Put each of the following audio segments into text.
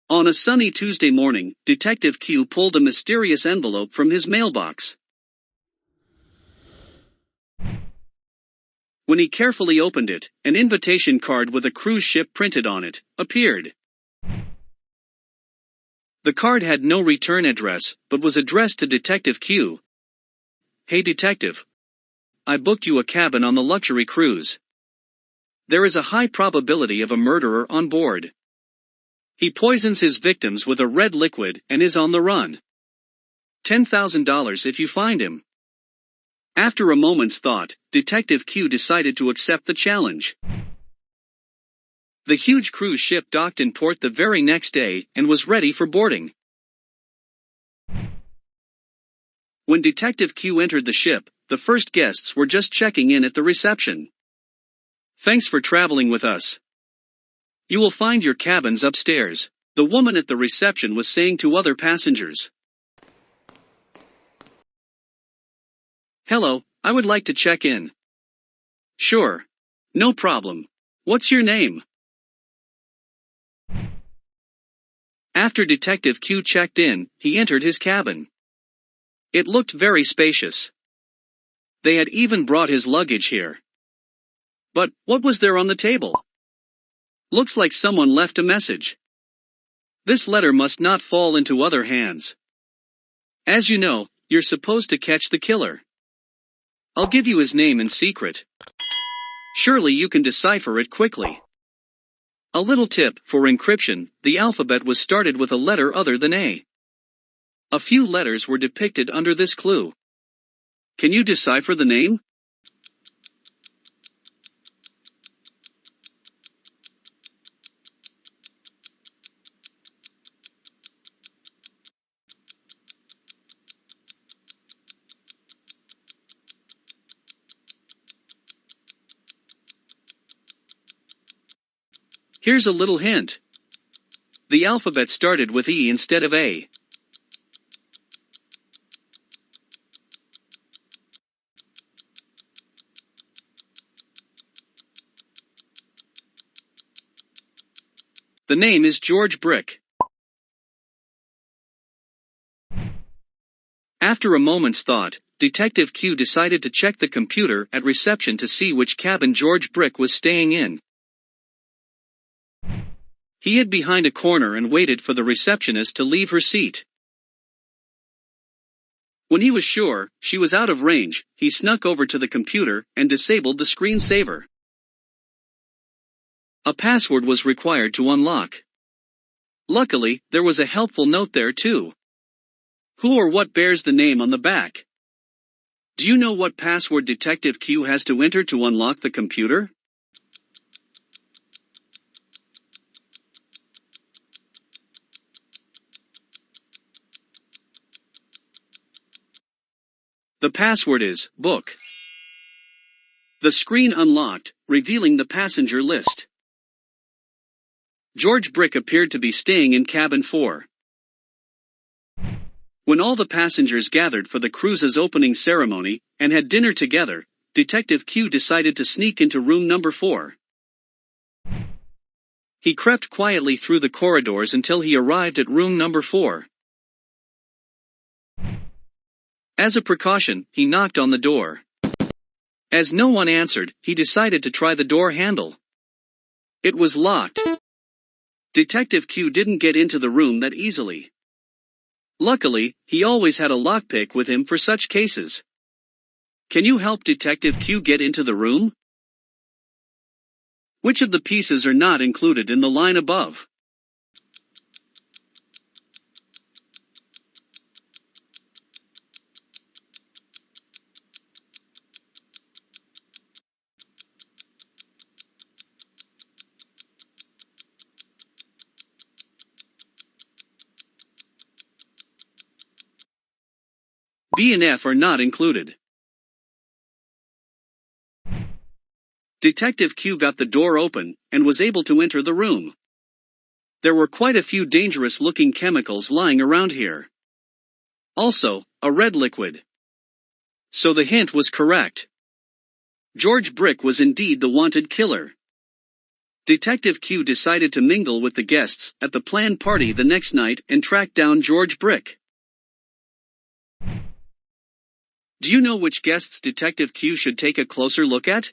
On a sunny Tuesday morning, Detective Q pulled a mysterious envelope from his mailbox. When he carefully opened it, an invitation card with a cruise ship printed on it appeared. The card had no return address, but was addressed to Detective Q. "Hey detective. I booked you a cabin on the luxury cruise. There is a high probability of a murderer on board. He poisons his victims with a red liquid and is on the run. $10,000 if you find him." After a moment's thought, Detective Q decided to accept the challenge. The huge cruise ship docked in port the very next day and was ready for boarding. When Detective Q entered the ship, the first guests were just checking in at the reception. "Thanks for traveling with us. You will find your cabins upstairs," the woman at the reception was saying to other passengers. "Hello, I would like to check in." "Sure. No problem. What's your name?" After Detective Q checked in, he entered his cabin. It looked very spacious. They had even brought his luggage here. But what was there on the table? Looks like someone left a message. This letter must not fall into other hands. As you know, you're supposed to catch the killer. I'll give you his name in secret. Surely you can decipher it quickly. A little tip: for encryption, the alphabet was started with a letter other than A. A few letters were depicted under this clue. Can you decipher the name? Here's a little hint. The alphabet started with E instead of A. The name is George Brick. After a moment's thought, Detective Q decided to check the computer at reception to see which cabin George Brick was staying in. He hid behind a corner and waited for the receptionist to leave her seat. When he was sure she was out of range, he snuck over to the computer and disabled the screensaver. A password was required to unlock. Luckily, there was a helpful note there too. Who or what bears the name on the back? Do you know what password Detective Q has to enter to unlock the computer? The password is book. The screen unlocked, revealing the passenger list. George Brick appeared to be staying in cabin 4. When all the passengers gathered for the cruise's opening ceremony and had dinner together, Detective Q decided to sneak into room number 4. He crept quietly through the corridors until he arrived at room number 4. As a precaution, he knocked on the door. As no one answered, he decided to try the door handle. It was locked. Detective Q didn't get into the room that easily. Luckily, he always had a lockpick with him for such cases. Can you help Detective Q get into the room? Which of the pieces are not included in the line above? B and F are not included. Detective Q got the door open and was able to enter the room. There were quite a few dangerous-looking chemicals lying around here. Also, a red liquid. So the hint was correct. George Brick was indeed the wanted killer. Detective Q decided to mingle with the guests at the planned party the next night and track down George Brick. Do you know which guests Detective Q should take a closer look at?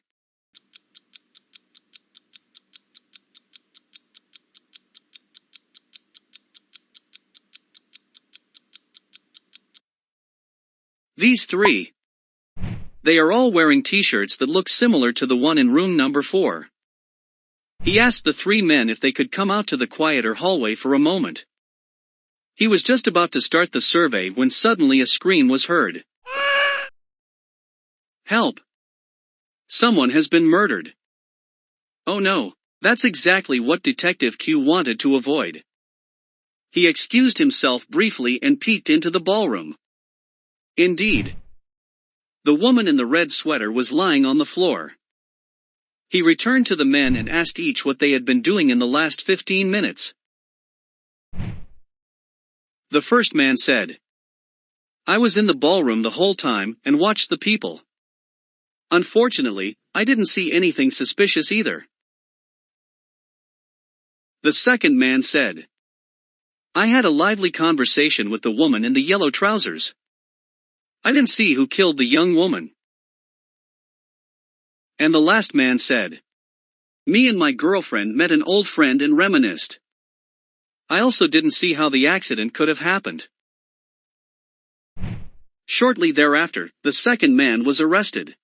These three. They are all wearing t-shirts that look similar to the one in room number 4. He asked the three men if they could come out to the quieter hallway for a moment. He was just about to start the survey when suddenly a scream was heard. Help! Someone has been murdered. Oh no, that's exactly what Detective Q wanted to avoid. He excused himself briefly and peeked into the ballroom. Indeed. The woman in the red sweater was lying on the floor. He returned to the men and asked each what they had been doing in the last 15 minutes. The first man said, "I was in the ballroom the whole time and watched the people. Unfortunately, I didn't see anything suspicious either." The second man said, "I had a lively conversation with the woman in the yellow trousers. I didn't see who killed the young woman." And the last man said, "Me and my girlfriend met an old friend and reminisced. I also didn't see how the accident could have happened." Shortly thereafter, the second man was arrested.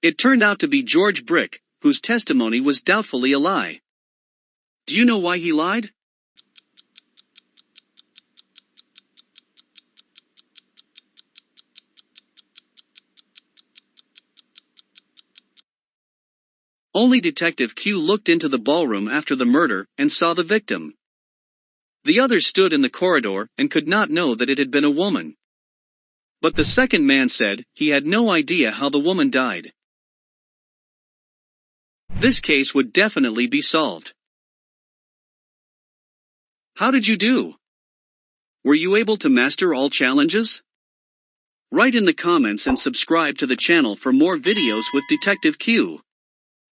It turned out to be George Brick, whose testimony was doubtfully a lie. Do you know why he lied? Only Detective Q looked into the ballroom after the murder and saw the victim. The others stood in the corridor and could not know that it had been a woman. But the second man said he had no idea how the woman died. This case would definitely be solved. How did you do? Were you able to master all challenges? Write in the comments and subscribe to the channel for more videos with Detective Q.